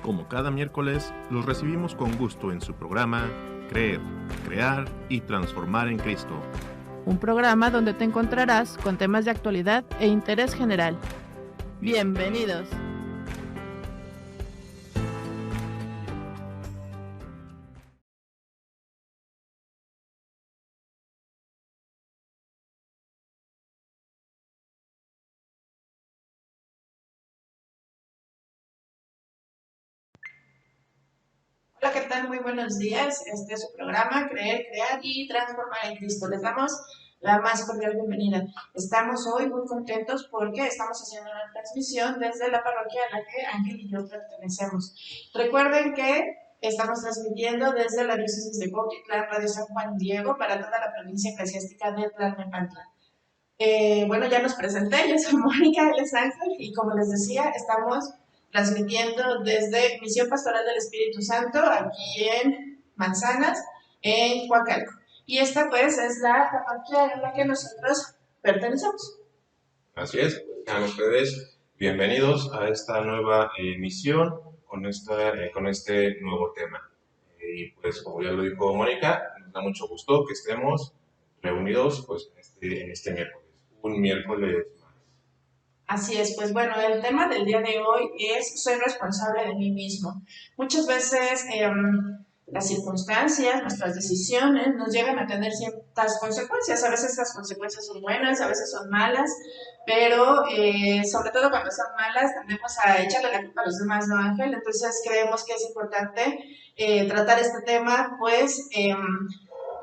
Como cada miércoles, los recibimos con gusto en su programa Creer, Crear y Transformar en Cristo. Un programa donde te encontrarás con temas de actualidad e interés general. ¡Bienvenidos! Hola, ¿qué tal? Muy buenos días. Este es su programa, Creer, Crear y Transformar en Cristo. Les damos la más cordial bienvenida. Estamos hoy muy contentos porque estamos haciendo una transmisión desde la parroquia a la que Ángel y yo pertenecemos. Recuerden que estamos transmitiendo desde la diócesis de Cuautitlán, Radio San Juan Diego, para toda la provincia eclesiástica de Tlalnepantla. Bueno, ya nos presenté, yo soy Mónica, él es Ángel, y como les decía, estamos transmitiendo desde Misión Pastoral del Espíritu Santo, aquí en Manzanas, en Coacalco. Y esta pues es la parroquia en la que nosotros pertenecemos. Así es, sean ustedes bienvenidos a esta nueva emisión con este nuevo tema. Y pues como ya lo dijo Mónica, nos da mucho gusto que estemos reunidos pues en este miércoles, un miércoles más. Así es, pues bueno, el tema del día de hoy es soy responsable de mí mismo. Muchas veces las circunstancias, nuestras decisiones nos llevan a tener ciertas consecuencias. A veces las consecuencias son buenas, a veces son malas, pero sobre todo cuando son malas tendemos a echarle la culpa a los demás, ¿no, Ángel? Entonces creemos que es importante tratar este tema, pues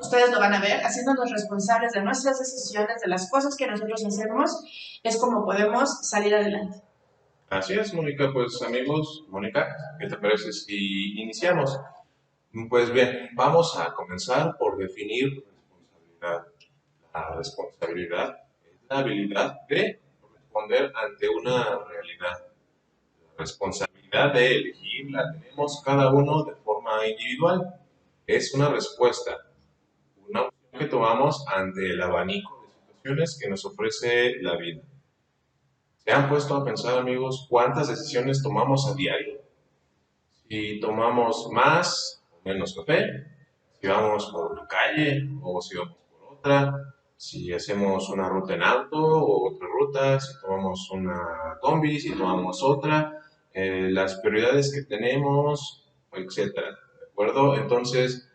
ustedes lo van a ver, haciéndonos responsables de nuestras decisiones, de las cosas que nosotros hacemos, es como podemos salir adelante. Así es, Mónica. Pues amigos, Mónica, ¿qué te parece si iniciamos? Pues bien, vamos a comenzar por definir responsabilidad. La responsabilidad es la habilidad de responder ante una realidad. La responsabilidad de elegir la tenemos cada uno de forma individual. Es una respuesta, una opción que tomamos ante el abanico de situaciones que nos ofrece la vida. ¿Se han puesto a pensar, amigos, cuántas decisiones tomamos a diario? Si tomamos más o menos café, si vamos por una calle o si vamos por otra, si hacemos una ruta en auto o otra ruta, si tomamos una combi, si tomamos otra, las prioridades que tenemos, etcétera. ¿De acuerdo? Entonces,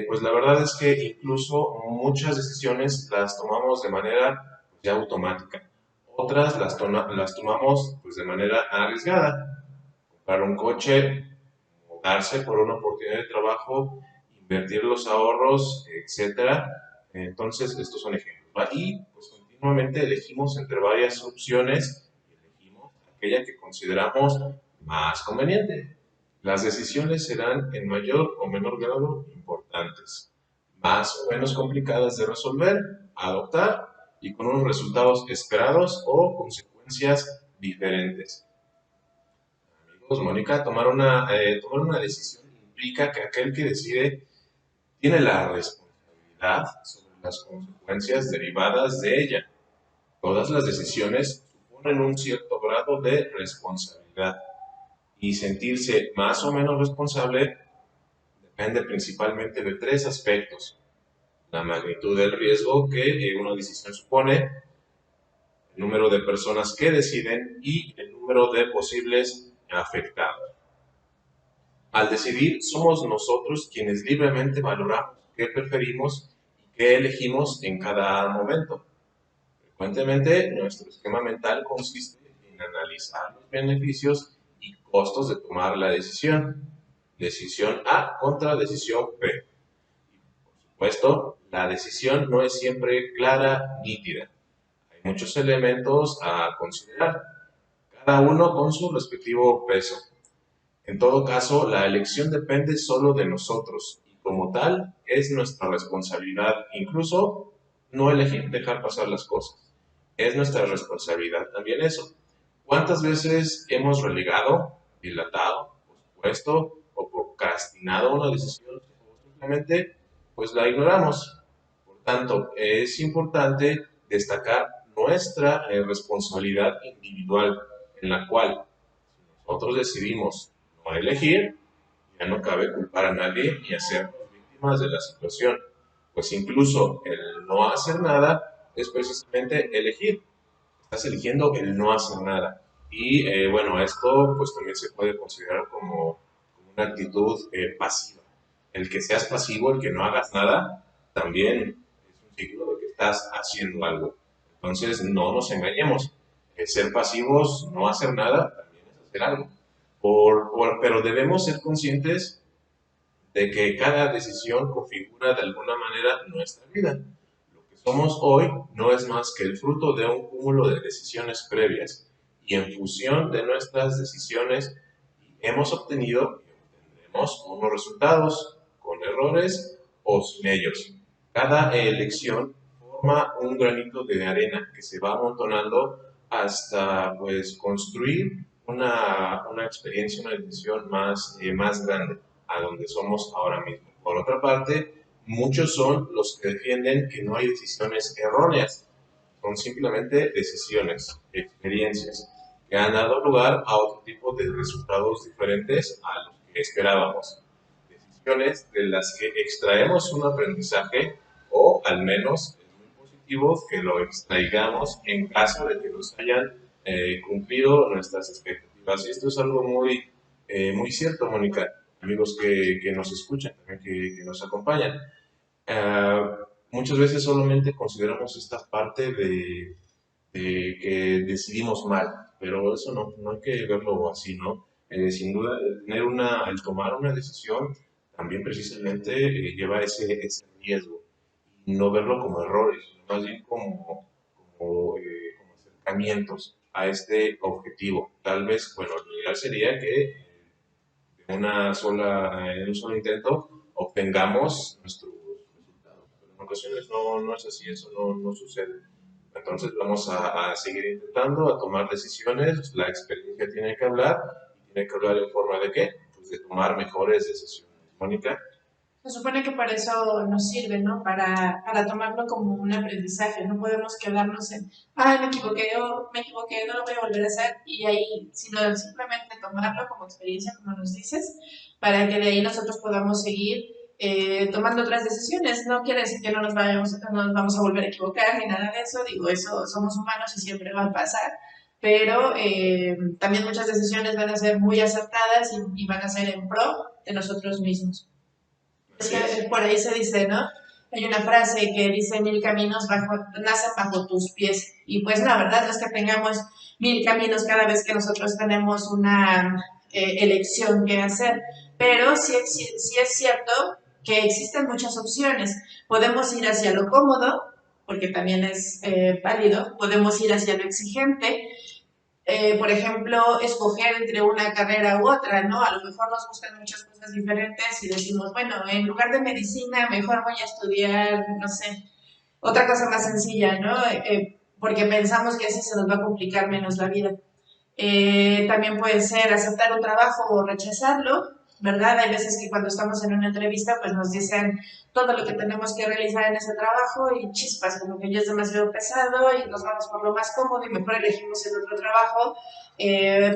pues la verdad es que incluso muchas decisiones las tomamos de manera ya automática. Otras las tomamos pues, de manera arriesgada. Comprar un coche, mudarse por una oportunidad de trabajo, invertir los ahorros, etcétera. Entonces, estos son ejemplos. Y pues continuamente elegimos entre varias opciones y elegimos aquella que consideramos más conveniente. Las decisiones serán en mayor o menor grado importantes, más o menos complicadas de resolver, adoptar y con unos resultados esperados o consecuencias diferentes. Amigos, Mónica, tomar una decisión implica que aquel que decide tiene la responsabilidad sobre las consecuencias derivadas de ella. Todas las decisiones suponen un cierto grado de responsabilidad y sentirse más o menos responsable depende principalmente de tres aspectos: la magnitud del riesgo que una decisión supone, el número de personas que deciden y el número de posibles afectados. Al decidir, somos nosotros quienes libremente valoramos qué preferimos y qué elegimos en cada momento. Frecuentemente, nuestro esquema mental consiste en analizar los beneficios y costos de tomar la decisión. Decisión A contra decisión B. Por supuesto, la decisión no es siempre clara, nítida. Hay muchos elementos a considerar, cada uno con su respectivo peso. En todo caso, la elección depende solo de nosotros y como tal es nuestra responsabilidad, incluso no elegir dejar pasar las cosas. Es nuestra responsabilidad también eso. ¿Cuántas veces hemos relegado, dilatado, pospuesto o procrastinado una decisión o simplemente pues la ignoramos? Por tanto, es importante destacar nuestra responsabilidad individual en la cual si nosotros decidimos no elegir, ya no cabe culpar a nadie ni hacernos víctimas de la situación, pues incluso el no hacer nada es precisamente elegir. Estás eligiendo el no hacer nada. Y bueno, esto pues también se puede considerar como una actitud pasiva. El que seas pasivo, el que no hagas nada, también es un signo de que estás haciendo algo. Entonces no nos engañemos. Ser pasivos, no hacer nada, también es hacer algo. Pero debemos ser conscientes de que cada decisión configura de alguna manera nuestra vida. Lo que somos hoy no es más que el fruto de un cúmulo de decisiones previas y en función de nuestras decisiones hemos obtenido y obtendremos unos resultados con errores o sin ellos. Cada elección forma un granito de arena que se va amontonando hasta pues construir una experiencia, una decisión más grande a donde somos ahora mismo. Por otra parte, muchos son los que defienden que no hay decisiones erróneas, son simplemente decisiones, experiencias, que han dado lugar a otro tipo de resultados diferentes a los que esperábamos. Decisiones de las que extraemos un aprendizaje o al menos es muy positivo que lo extraigamos en caso de que nos hayan cumplido nuestras expectativas. Y esto es algo muy cierto, Mónica, amigos que nos escuchan, también que nos acompañan. Muchas veces solamente consideramos esta parte de que decidimos mal, pero eso no hay que verlo así, ¿no? Sin duda, el tomar una decisión también precisamente lleva ese riesgo, y no verlo como errores, sino más bien como acercamientos a este objetivo. Tal vez, bueno, lo ideal sería que en un solo intento obtengamos nuestros resultados. Pero en ocasiones no es así, eso no sucede. Entonces vamos a seguir intentando, a tomar decisiones, la experiencia tiene que hablar, y tiene que hablar en forma de ¿qué? Pues de tomar mejores decisiones. Mónica. Se supone que para eso nos sirve, ¿no? Para tomarlo como un aprendizaje. No podemos quedarnos en, ay, me equivoqué, no lo voy a volver a hacer, y ahí, sino simplemente tomarlo como experiencia, como nos dices, para que de ahí nosotros podamos seguir tomando otras decisiones. No quiere decir que no nos vamos a volver a equivocar ni nada de eso. Digo, eso somos humanos y siempre va a pasar. Pero también muchas decisiones van a ser muy acertadas y van a ser en pro de nosotros mismos. Por ahí se dice, ¿no? Hay una frase que dice 1000 caminos nacen bajo tus pies. Y pues la verdad no es que tengamos 1000 caminos cada vez que nosotros tenemos una elección que hacer. Pero sí es cierto que existen muchas opciones. Podemos ir hacia lo cómodo, porque también es válido. Podemos ir hacia lo exigente. Por ejemplo, escoger entre una carrera u otra, ¿no? A lo mejor nos gustan muchas cosas diferentes y decimos, bueno, en lugar de medicina, mejor voy a estudiar, no sé, otra cosa más sencilla, ¿no? Porque pensamos que así se nos va a complicar menos la vida. También puede ser aceptar un trabajo o rechazarlo, ¿verdad? Hay veces que cuando estamos en una entrevista, pues nos dicen todo lo que tenemos que realizar en ese trabajo y chispas, como que ya es demasiado pesado y nos vamos por lo más cómodo y mejor elegimos el otro trabajo,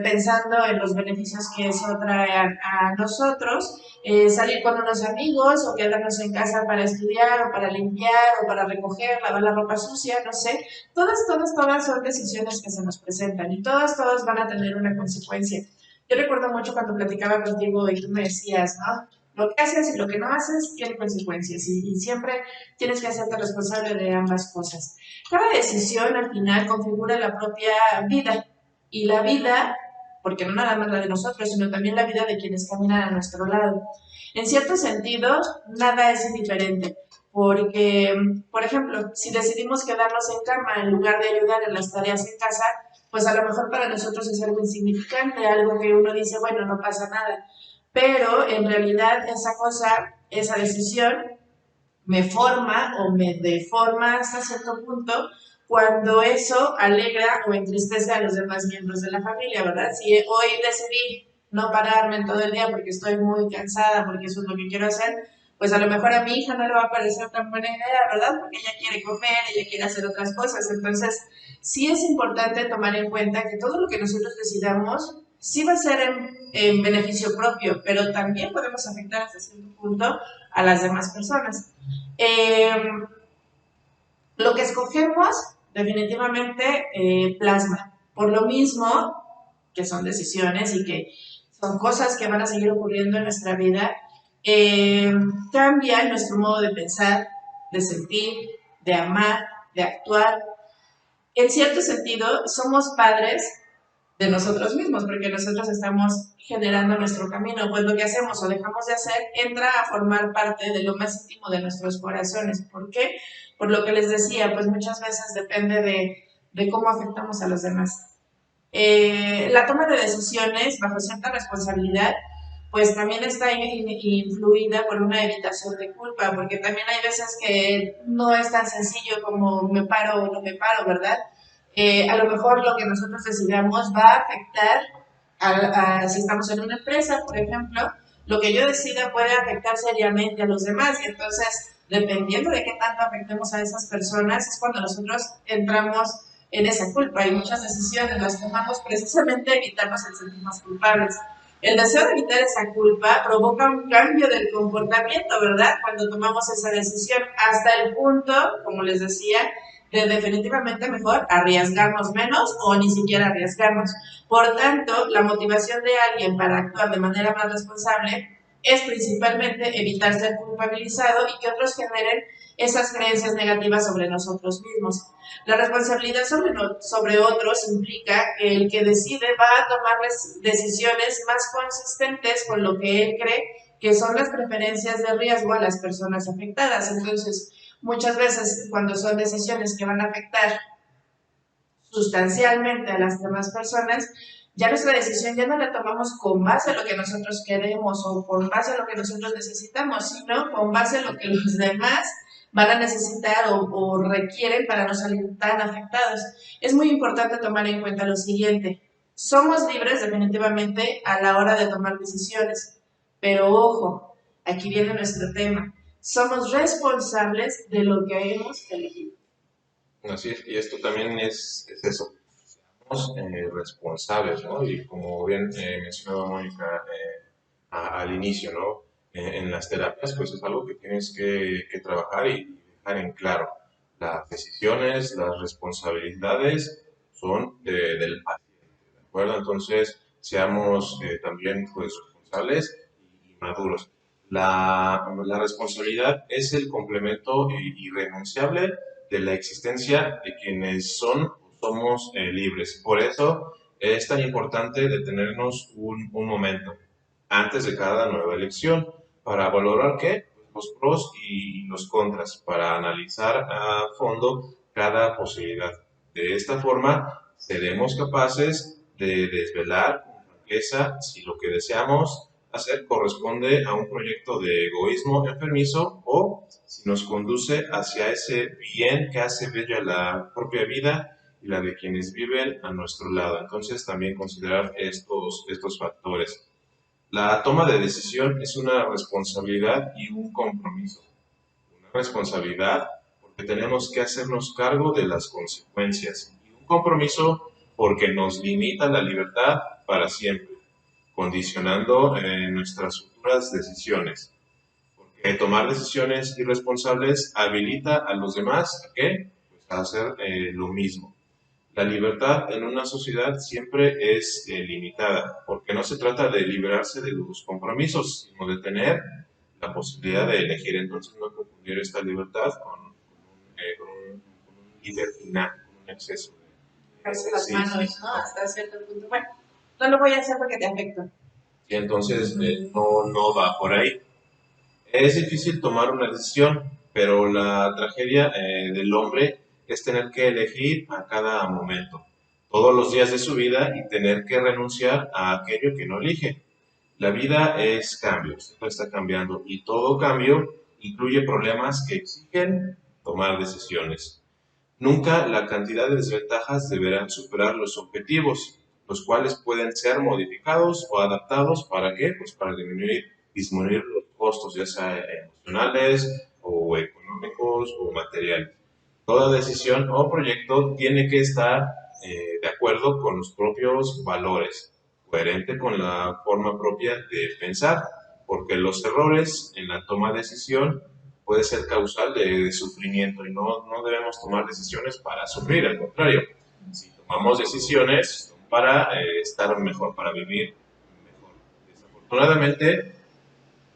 pensando en los beneficios que eso trae a nosotros. Salir con unos amigos o quedarnos en casa para estudiar o para limpiar o para recoger, lavar la ropa sucia, no sé. Todas son decisiones que se nos presentan y todas van a tener una consecuencia. Yo recuerdo mucho cuando platicaba contigo y tú me decías, ¿no? Lo que haces y lo que no haces tiene consecuencias y siempre tienes que hacerte responsable de ambas cosas. Cada decisión al final configura la propia vida y la vida, porque no nada más la de nosotros, sino también la vida de quienes caminan a nuestro lado. En cierto sentido, nada es indiferente. Porque, por ejemplo, si decidimos quedarnos en cama en lugar de ayudar en las tareas en casa, pues a lo mejor para nosotros es algo insignificante, algo que uno dice, bueno, no pasa nada. Pero en realidad esa decisión me forma o me deforma hasta cierto punto cuando eso alegra o entristece a los demás miembros de la familia, ¿verdad? Si hoy decidí no pararme en todo el día porque estoy muy cansada, porque eso es lo que quiero hacer, pues a lo mejor a mi hija no le va a parecer tan buena idea, ¿verdad? Porque ella quiere comer, ella quiere hacer otras cosas. Entonces, sí es importante tomar en cuenta que todo lo que nosotros decidamos sí va a ser en beneficio propio, pero también podemos afectar hasta cierto punto a las demás personas. Lo que escogemos definitivamente plasma. Por lo mismo que son decisiones y que son cosas que van a seguir ocurriendo en nuestra vida, cambia nuestro modo de pensar, de sentir, de amar, de actuar. En cierto sentido, somos padres de nosotros mismos, porque nosotros estamos generando nuestro camino, pues lo que hacemos o dejamos de hacer entra a formar parte de lo más íntimo de nuestros corazones. ¿Por qué? Por lo que les decía, pues muchas veces depende de cómo afectamos a los demás. La toma de decisiones bajo cierta responsabilidad, pues también está influida por una evitación de culpa, porque también hay veces que no es tan sencillo como me paro o no me paro, ¿verdad? A lo mejor lo que nosotros decidamos va a afectar si estamos en una empresa, por ejemplo, lo que yo decida puede afectar seriamente a los demás, y entonces, dependiendo de qué tanto afectemos a esas personas, es cuando nosotros entramos en esa culpa, y muchas decisiones las tomamos precisamente evitarnos el sentirnos culpables. El deseo de evitar esa culpa provoca un cambio del comportamiento, ¿verdad? Cuando tomamos esa decisión, hasta el punto, como les decía, de definitivamente mejor arriesgarnos menos o ni siquiera arriesgarnos. Por tanto, la motivación de alguien para actuar de manera más responsable es principalmente evitar ser culpabilizado y que otros generen esas creencias negativas sobre nosotros mismos. La responsabilidad sobre otros implica que el que decide va a tomar decisiones más consistentes con lo que él cree que son las preferencias de riesgo a las personas afectadas. Entonces, muchas veces cuando son decisiones que van a afectar sustancialmente a las demás personas, ya nuestra decisión ya no la tomamos con base a lo que nosotros queremos o con base a lo que nosotros necesitamos, sino con base a lo que los demás van a necesitar o requieren para no salir tan afectados. Es muy importante tomar en cuenta lo siguiente: somos libres definitivamente a la hora de tomar decisiones, pero ojo, aquí viene nuestro tema: somos responsables de lo que hemos elegido. Así es, y esto también es eso, somos responsables, ¿no? Y como bien mencionaba Mónica al inicio, ¿no? En las terapias, pues es algo que tienes que trabajar y dejar en claro. Las decisiones, las responsabilidades son del paciente, ¿de acuerdo? Entonces, seamos también pues responsables y maduros. La responsabilidad es el complemento irrenunciable de la existencia de quienes somos libres. Por eso es tan importante detenernos un momento antes de cada nueva elección para valorar qué, los pros y los contras, para analizar a fondo cada posibilidad. De esta forma seremos capaces de desvelar con franqueza si lo que deseamos hacer corresponde a un proyecto de egoísmo enfermizo o si nos conduce hacia ese bien que hace bella la propia vida y la de quienes viven a nuestro lado. Entonces también considerar estos factores. La toma de decisión es una responsabilidad y un compromiso. Una responsabilidad porque tenemos que hacernos cargo de las consecuencias y un compromiso porque nos limita la libertad para siempre, condicionando nuestras futuras decisiones. Porque tomar decisiones irresponsables habilita a los demás ¿a qué? Pues a hacer lo mismo. La libertad en una sociedad siempre es limitada, porque no se trata de liberarse de los compromisos, sino de tener la posibilidad de elegir. Entonces no confundir esta libertad con un libertinaje, con un exceso. Las manos, ¿no? Hasta cierto punto. Bueno, no lo voy a hacer porque te afecto. Y entonces no va por ahí. Es difícil tomar una decisión, pero la tragedia del hombre es tener que elegir a cada momento, todos los días de su vida y tener que renunciar a aquello que no elige. La vida es cambio, siempre está cambiando y todo cambio incluye problemas que exigen tomar decisiones. Nunca la cantidad de desventajas deberán superar los objetivos, los cuales pueden ser modificados o adaptados. ¿Para qué? Pues para disminuir los costos, ya sea emocionales o económicos o materiales. Toda decisión o proyecto tiene que estar de acuerdo con los propios valores, coherente con la forma propia de pensar, porque los errores en la toma de decisión puede ser causal de sufrimiento y no debemos tomar decisiones para sufrir, al contrario, si tomamos decisiones para estar mejor, para vivir mejor. Desafortunadamente,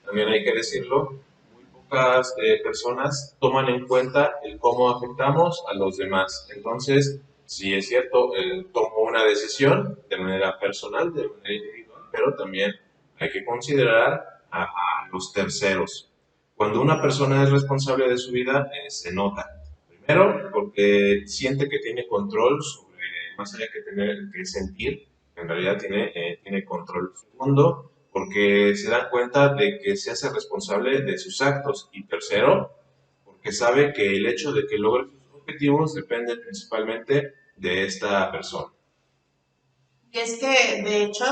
también hay que decirlo, muy pocas personas toman en cuenta el cómo afectamos a los demás. Entonces, sí es cierto, tomo una decisión de manera personal, de manera individual, pero también hay que considerar a los terceros. Cuando una persona es responsable de su vida, se nota. Primero, porque siente que tiene control sobre, más allá que tener que sentir, en realidad tiene control. Segundo, porque se da cuenta de que se hace responsable de sus actos. Y tercero, porque sabe que el hecho de que logre sus objetivos depende principalmente de esta persona. Y es que, de hecho,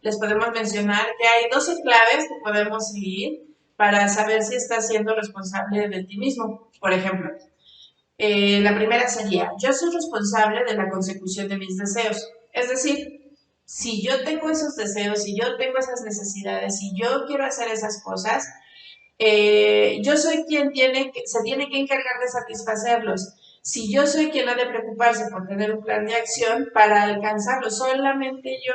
les podemos mencionar que hay 12 claves que podemos seguir para saber si estás siendo responsable de ti mismo. Por ejemplo, la primera sería, yo soy responsable de la consecución de mis deseos. Es decir, si yo tengo esos deseos, si yo tengo esas necesidades, si yo quiero hacer esas cosas, yo soy quien se tiene que encargar de satisfacerlos. Si yo soy quien ha de preocuparse por tener un plan de acción para alcanzarlo, solamente yo.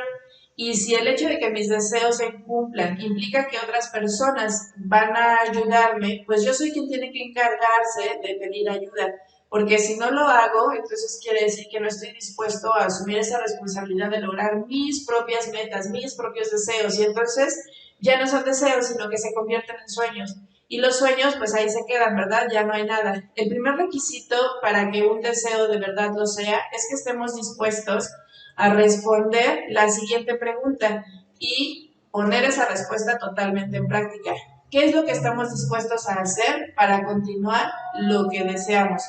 Y si el hecho de que mis deseos se cumplan implica que otras personas van a ayudarme, pues yo soy quien tiene que encargarse de pedir ayuda. Porque si no lo hago, entonces quiere decir que no estoy dispuesto a asumir esa responsabilidad de lograr mis propias metas, mis propios deseos. Y entonces ya no son deseos, sino que se convierten en sueños. Y los sueños, pues ahí se quedan, ¿verdad? Ya no hay nada. El primer requisito para que un deseo de verdad lo sea es que estemos dispuestos a responder la siguiente pregunta y poner esa respuesta totalmente en práctica. ¿Qué es lo que estamos dispuestos a hacer para continuar lo que deseamos?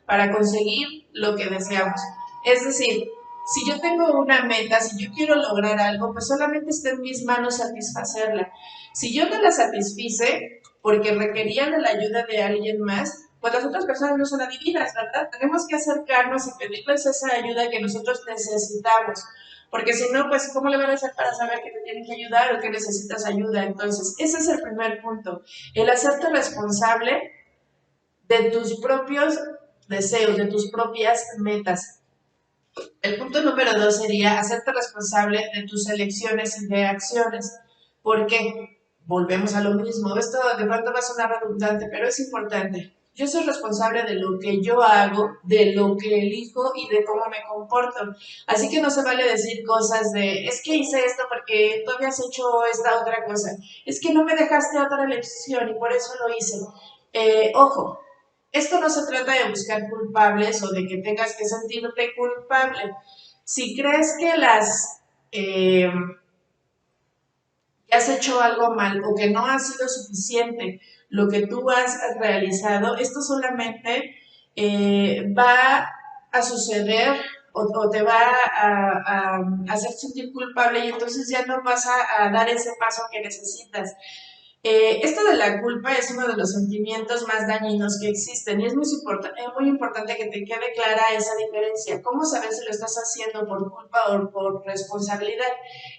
Para conseguir lo que deseamos. Es decir, si yo tengo una meta, si yo quiero lograr algo, pues solamente está en mis manos satisfacerla. Si yo no la satisfice porque requería de la ayuda de alguien más, pues las otras personas no son adivinas, ¿verdad? Tenemos que acercarnos y pedirles esa ayuda que nosotros necesitamos. Porque si no, pues, ¿cómo le van a hacer para saber que te tienen que ayudar o que necesitas ayuda? Entonces, ese es el primer punto. El hacerte responsable de tus propios deseos, de tus propias metas. El punto número 2 sería hacerte responsable de tus elecciones y de acciones. ¿Por qué? Volvemos a lo mismo. Esto de pronto va a sonar redundante, pero es importante. Yo soy responsable de lo que yo hago, de lo que elijo y de cómo me comporto. Así que no se vale decir cosas de, es que hice esto porque tú habías hecho esta otra cosa. Es que no me dejaste otra elección y por eso lo hice. Ojo, esto no se trata de buscar culpables o de que tengas que sentirte culpable. Si crees que que has hecho algo mal o que no ha sido suficiente lo que tú has realizado, esto solamente va a suceder o te va a hacer sentir culpable y entonces ya no vas a dar ese paso que necesitas. Esto de la culpa es uno de los sentimientos más dañinos que existen y es muy importante que te quede clara esa diferencia. ¿Cómo saber si lo estás haciendo por culpa o por responsabilidad?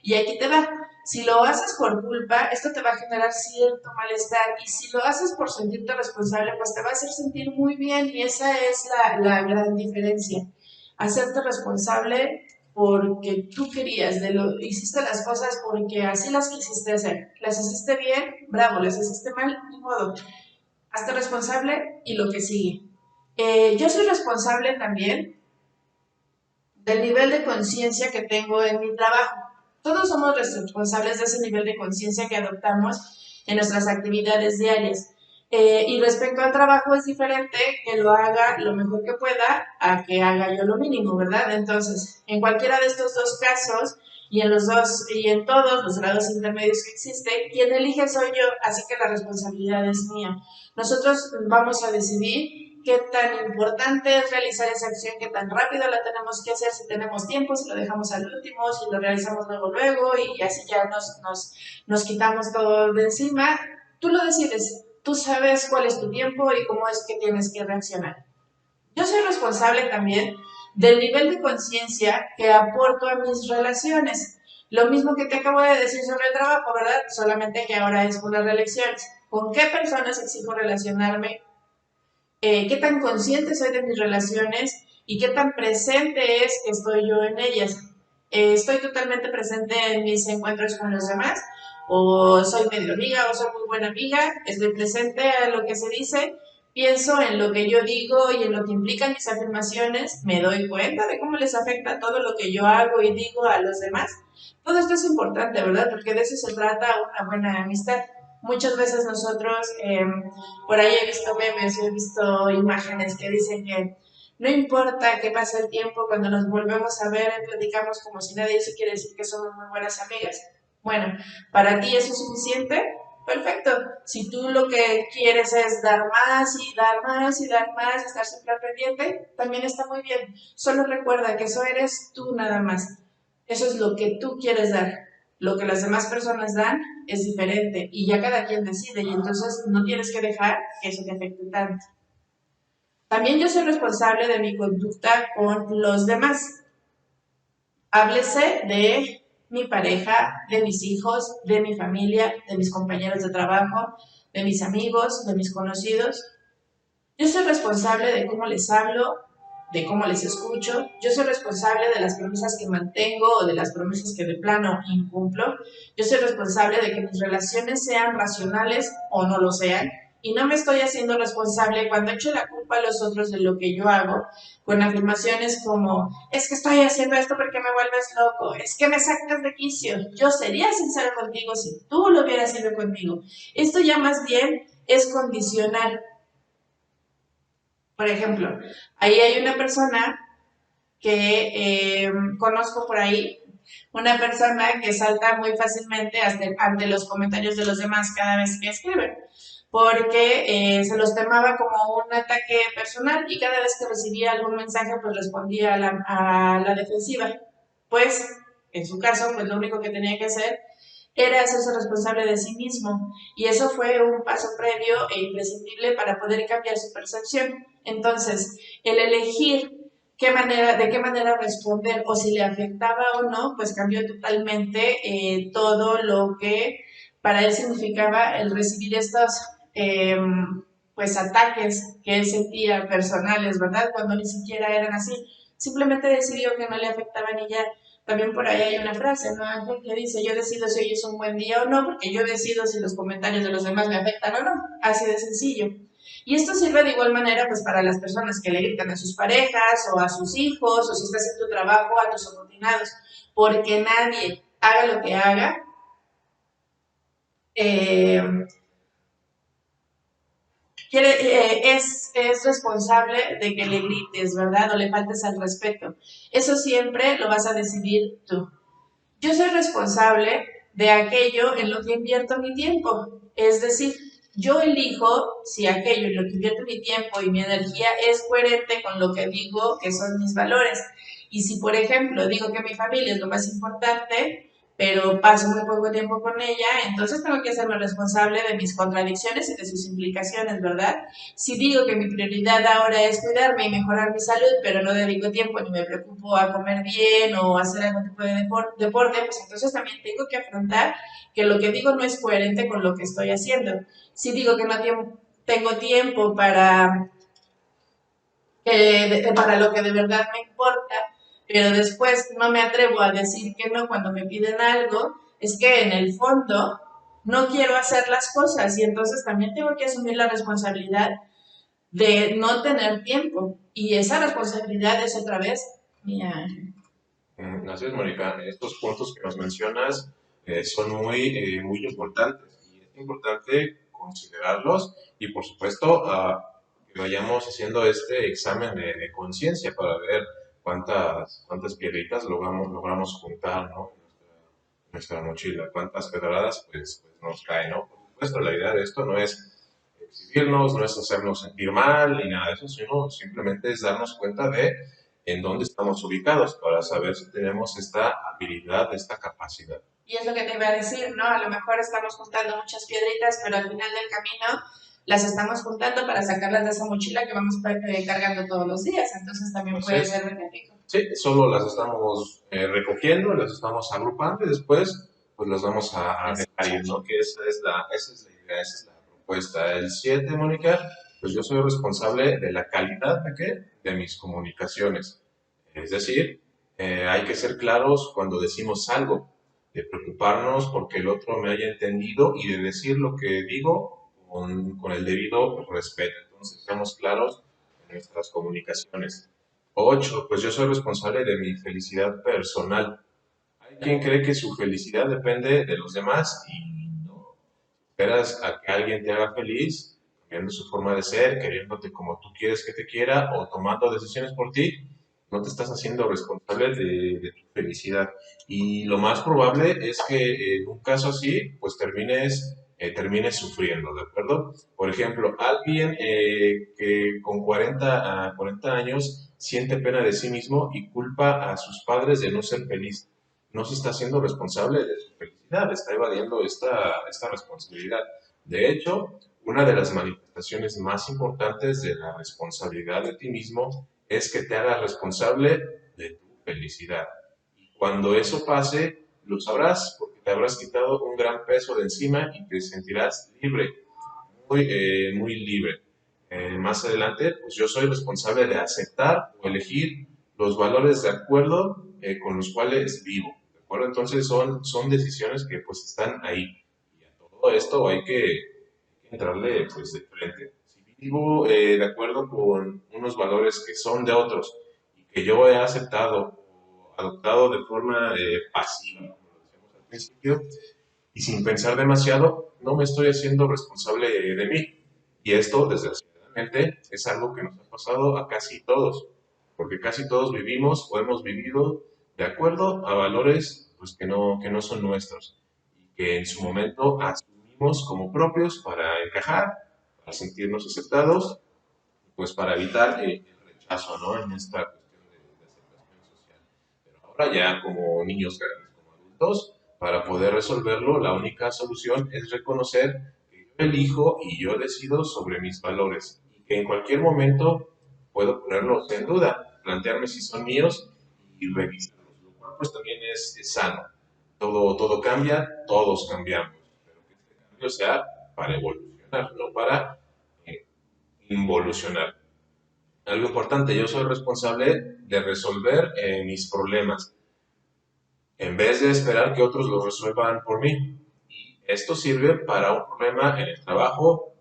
Y aquí te va. Si lo haces por culpa, esto te va a generar cierto malestar y si lo haces por sentirte responsable, pues te va a hacer sentir muy bien y esa es la gran diferencia. Hacerte responsable porque tú querías, hiciste las cosas porque así las quisiste hacer. Las hiciste bien, bravo, las hiciste mal, ni modo. Hazte responsable y lo que sigue. Yo soy responsable también del nivel de conciencia que tengo en mi trabajo. Todos somos responsables de ese nivel de conciencia que adoptamos en nuestras actividades diarias. Y respecto al trabajo es diferente que lo haga lo mejor que pueda a que haga yo lo mínimo, ¿verdad? Entonces, en cualquiera de estos dos casos y en todos los grados intermedios que existen, quien elige soy yo, así que la responsabilidad es mía. Nosotros vamos a decidir qué tan importante es realizar esa acción, qué tan rápido la tenemos que hacer, si tenemos tiempo, si lo dejamos al último, si lo realizamos luego y así ya nos quitamos todo de encima. Tú lo decides. Tú sabes cuál es tu tiempo y cómo es que tienes que reaccionar. Yo soy responsable también del nivel de conciencia que aporto a mis relaciones. Lo mismo que te acabo de decir sobre el trabajo, ¿verdad? Solamente que ahora es por las reelecciones. ¿Con qué personas exijo relacionarme? ¿Qué tan consciente soy de mis relaciones y qué tan presente es que estoy yo en ellas? ¿Estoy totalmente presente en mis encuentros con los demás? ¿O soy medio amiga o soy muy buena amiga? ¿Estoy presente a lo que se dice? ¿Pienso en lo que yo digo y en lo que implican mis afirmaciones? ¿Me doy cuenta de cómo les afecta todo lo que yo hago y digo a los demás? Todo esto es importante, ¿verdad? Porque de eso se trata una buena amistad. Muchas veces nosotros, por ahí he visto memes, he visto imágenes que dicen que no importa que pase el tiempo, cuando nos volvemos a ver, platicamos como si nadie se quiere decir que somos muy buenas amigas. Bueno, ¿para ti eso es suficiente? Perfecto. Si tú lo que quieres es dar más y dar más y dar más, estar siempre al pendiente, también está muy bien. Solo recuerda que eso eres tú nada más. Eso es lo que tú quieres dar. Lo que las demás personas dan es diferente y ya cada quien decide y entonces no tienes que dejar que eso te afecte tanto. También yo soy responsable de mi conducta con los demás. Háblese de mi pareja, de mis hijos, de mi familia, de mis compañeros de trabajo, de mis amigos, de mis conocidos. Yo soy responsable de cómo les hablo, de cómo les escucho. Yo soy responsable de las promesas que mantengo o de las promesas que de plano incumplo. Yo soy responsable de que mis relaciones sean racionales o no lo sean. Y no me estoy haciendo responsable cuando echo la culpa a los otros de lo que yo hago, con afirmaciones como, es que estoy haciendo esto porque me vuelves loco, es que me sacas de quicio. Yo sería sincero contigo si tú lo hubieras sido conmigo. Esto ya más bien es condicional. Por ejemplo, ahí hay una persona que conozco por ahí, una persona que salta muy fácilmente ante los comentarios de los demás cada vez que escriben, porque se los tomaba como un ataque personal y cada vez que recibía algún mensaje pues respondía a la defensiva. Pues, en su caso, pues lo único que tenía que hacer era hacerse responsable de sí mismo y eso fue un paso previo e imprescindible para poder cambiar su percepción. Entonces, el elegir de qué manera responder o si le afectaba o no, pues cambió totalmente todo lo que para él significaba el recibir estos pues ataques que él sentía personales, ¿verdad? Cuando ni siquiera eran así. Simplemente decidió que no le afectaban y ya. También por ahí hay una frase, ¿no, Ángel? Que dice, yo decido si hoy es un buen día o no, porque yo decido si los comentarios de los demás me afectan o no. Así de sencillo. Y esto sirve de igual manera pues para las personas que le gritan a sus parejas o a sus hijos o si estás en tu trabajo a tus subordinados, porque nadie, haga lo que haga, eh, es responsable de que le grites, ¿verdad? O le faltes al respeto. Eso siempre lo vas a decidir tú. Yo soy responsable de aquello en lo que invierto mi tiempo. Es decir, yo elijo si aquello en lo que invierto mi tiempo y mi energía es coherente con lo que digo que son mis valores. Y si, por ejemplo, digo que mi familia es lo más importante, pero paso muy poco tiempo con ella, entonces tengo que hacerme responsable de mis contradicciones y de sus implicaciones, ¿verdad? Si digo que mi prioridad ahora es cuidarme y mejorar mi salud, pero no dedico tiempo ni me preocupo a comer bien o hacer algún tipo de deporte, pues entonces también tengo que afrontar que lo que digo no es coherente con lo que estoy haciendo. Si digo que no tengo tiempo para lo que de verdad me importa, pero después no me atrevo a decir que no cuando me piden algo, es que en el fondo no quiero hacer las cosas y entonces también tengo que asumir la responsabilidad de no tener tiempo. Y esa responsabilidad es otra vez mía. Así es, Mónica. Estos puntos que nos mencionas son muy importantes y es importante considerarlos y, por supuesto, que vayamos haciendo este examen de conciencia para ver cuántas piedritas logramos juntar, ¿no? En nuestra mochila, cuántas pedradas pues nos caen, ¿no? Por supuesto, la idea de esto no es exhibirnos, no es hacernos sentir mal ni nada de eso, sino simplemente es darnos cuenta de en dónde estamos ubicados para saber si tenemos esta habilidad, esta capacidad. Y es lo que te iba a decir, ¿no? A lo mejor estamos juntando muchas piedritas, pero al final del camino las estamos juntando para sacarlas de esa mochila que vamos cargando todos los días, entonces también puede ser benéfico. Sí, solo las estamos recogiendo, las estamos agrupando y después pues las vamos a dejar ir, ¿no? Que esa es la idea, esa es la propuesta. El 7, Mónica, pues yo soy responsable de la calidad ¿de qué? De mis comunicaciones. Es decir, hay que ser claros cuando decimos algo, de preocuparnos porque el otro me haya entendido y de decir lo que digo con el debido respeto. Entonces, seamos claros en nuestras comunicaciones. 8, pues yo soy responsable de mi felicidad personal. Hay quien cree que su felicidad depende de los demás y no. Esperas a que alguien te haga feliz, cambiando su forma de ser, queriéndote como tú quieres que te quiera o tomando decisiones por ti, no te estás haciendo responsable de tu felicidad. Y lo más probable es que en un caso así, pues termines sufriendo, ¿de acuerdo? Por ejemplo, alguien que con 40 años siente pena de sí mismo y culpa a sus padres de no ser feliz. No se está haciendo responsable de su felicidad, está evadiendo esta responsabilidad. De hecho, una de las manifestaciones más importantes de la responsabilidad de ti mismo es que te hagas responsable de tu felicidad. Y cuando eso pase, lo sabrás, porque te habrás quitado un gran peso de encima y te sentirás libre, muy libre. Más adelante, pues yo soy responsable de aceptar o elegir los valores de acuerdo con los cuales vivo. ¿De acuerdo? Entonces son decisiones que pues están ahí. Y a todo esto hay que entrarle pues de frente. Si vivo de acuerdo con unos valores que son de otros y que yo he aceptado o adoptado de forma pasiva, como lo decíamos al principio, y sin pensar demasiado, no me estoy haciendo responsable de mí. Y esto, desgraciadamente, es algo que nos ha pasado a casi todos, porque casi todos vivimos o hemos vivido de acuerdo a valores pues, que no son nuestros y que en su momento asumimos como propios para encajar, para sentirnos aceptados, pues para evitar el rechazo, ¿no? En esta cuestión de aceptación social. Pero ahora ya como niños grandes, como adultos, para poder resolverlo, la única solución es reconocer que yo elijo y yo decido sobre mis valores y que en cualquier momento puedo ponerlos en duda, plantearme si son míos y revisarlos, lo cual pues también es sano. Todo cambia, todos cambiamos, pero que este cambio sea para evolucionar, no para involucionar. Algo importante, yo soy responsable de resolver mis problemas en vez de esperar que otros los resuelvan por mí. Y esto sirve para un problema en el trabajo,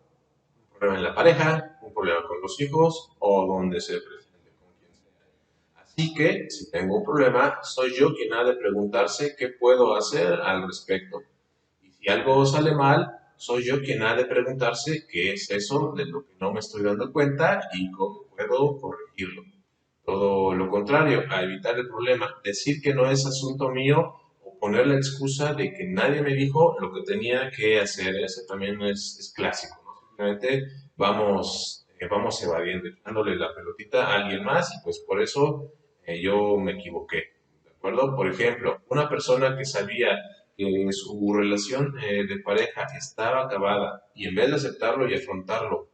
un problema en la pareja, un problema con los hijos o donde se presente con quien sea. Así que, si tengo un problema, soy yo quien ha de preguntarse qué puedo hacer al respecto. Y si algo sale mal, soy yo quien ha de preguntarse qué es eso de lo que no me estoy dando cuenta y cómo puedo corregirlo. Todo lo contrario, a evitar el problema, decir que no es asunto mío o poner la excusa de que nadie me dijo lo que tenía que hacer. Ese también es clásico, ¿no? Simplemente vamos evadiendo, dándole la pelotita a alguien más y pues por eso yo me equivoqué. ¿De acuerdo? Por ejemplo, una persona que sabía que su relación de pareja estaba acabada y en vez de aceptarlo y afrontarlo,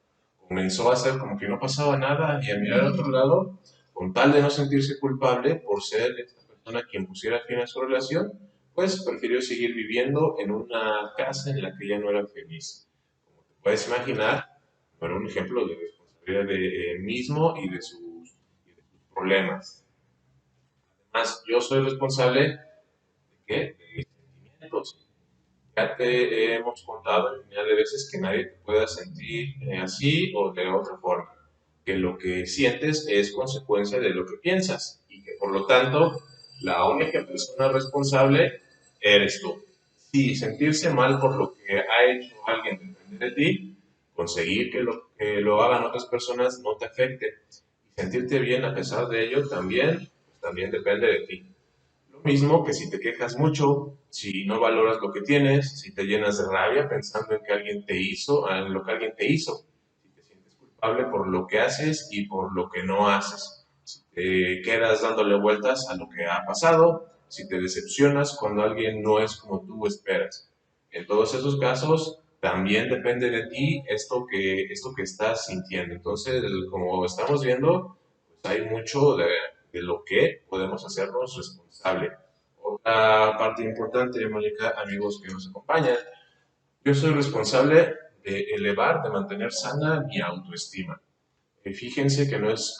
comenzó a hacer como que no pasaba nada y a mirar a otro lado, con tal de no sentirse culpable por ser esta persona quien pusiera fin a su relación, pues prefirió seguir viviendo en una casa en la que ya no era feliz. Como te puedes imaginar, no era un ejemplo de responsabilidad de él mismo y de sus problemas. Además, yo soy responsable de qué? De mis sentimientos. Ya te hemos contado infinidad de veces que nadie te pueda sentir así o de otra forma, que lo que sientes es consecuencia de lo que piensas y que por lo tanto la única persona responsable eres tú. Si sentirse mal por lo que ha hecho alguien depende de ti, conseguir que lo hagan otras personas no te afecte y sentirte bien a pesar de ello también depende de ti. Lo mismo que si te quejas mucho, si no valoras lo que tienes, si te llenas de rabia pensando en que alguien te hizo, en lo que alguien te hizo, si te sientes culpable por lo que haces y por lo que no haces, si te quedas dándole vueltas a lo que ha pasado, si te decepcionas cuando alguien no es como tú esperas. En todos esos casos, también depende de ti esto que estás sintiendo. Entonces, como estamos viendo, pues hay mucho de lo que podemos hacernos responsable. Otra parte importante, Mónica, amigos que nos acompañan, yo soy responsable de elevar, de mantener sana mi autoestima. Fíjense que no es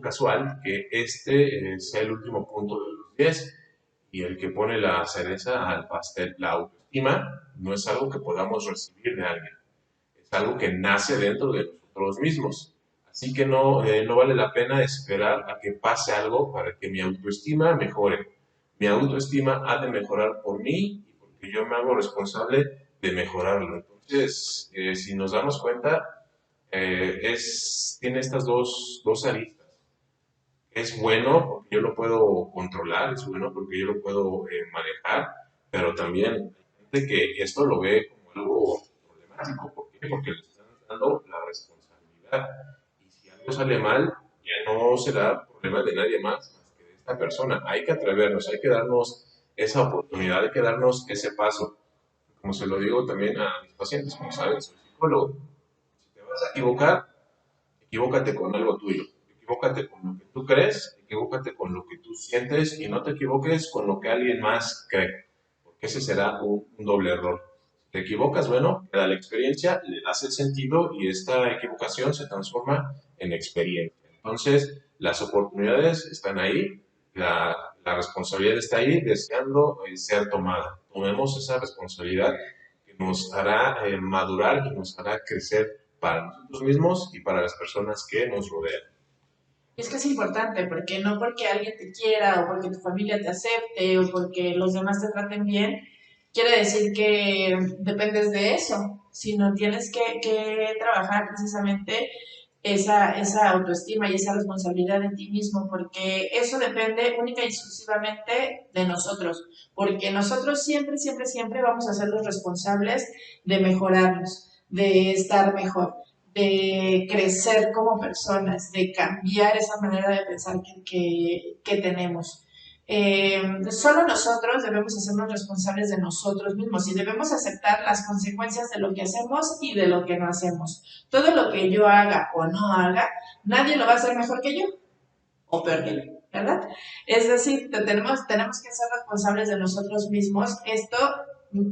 casual que este sea el último punto de los 10 y el que pone la cereza al pastel. La autoestima no es algo que podamos recibir de alguien, es algo que nace dentro de nosotros mismos. Así que no vale la pena esperar a que pase algo para que mi autoestima mejore. Mi autoestima ha de mejorar por mí y porque yo me hago responsable de mejorarlo. Entonces, si nos damos cuenta, tiene estas dos aristas. Es bueno porque yo lo puedo controlar, es bueno porque yo lo puedo manejar, pero también hay gente que esto lo ve como algo problemático. ¿Por qué? Porque le están dando la responsabilidad. Y si algo sale mal, ya no será problema de nadie más que de esta persona. Hay que atrevernos, hay que darnos esa oportunidad, hay que darnos ese paso. Como se lo digo también a mis pacientes, como saben, soy psicólogo. Si te vas a equivocar, equivócate con algo tuyo, equivócate con lo que tú crees, equivócate con lo que tú sientes y no te equivoques con lo que alguien más cree, porque ese será un doble error. Si te equivocas, bueno, queda la experiencia, le das el sentido y esta equivocación se transforma en experiencia. Entonces, las oportunidades están ahí, la responsabilidad está ahí, deseando ser tomada. Tomemos esa responsabilidad que nos hará madurar y nos hará crecer para nosotros mismos y para las personas que nos rodean. Es que es importante, porque no porque alguien te quiera o porque tu familia te acepte o porque los demás te traten bien, quiere decir que dependes de eso, sino tienes que trabajar precisamente esa autoestima y esa responsabilidad de ti mismo, porque eso depende única y exclusivamente de nosotros, porque nosotros siempre, siempre, siempre vamos a ser los responsables de mejorarnos, de estar mejor, de crecer como personas, de cambiar esa manera de pensar que tenemos. Solo nosotros debemos hacernos responsables de nosotros mismos y debemos aceptar las consecuencias de lo que hacemos y de lo que no hacemos. Todo lo que yo haga o no haga, nadie lo va a hacer mejor que yo o peor que yo, ¿verdad? Es decir, tenemos que ser responsables de nosotros mismos. Esto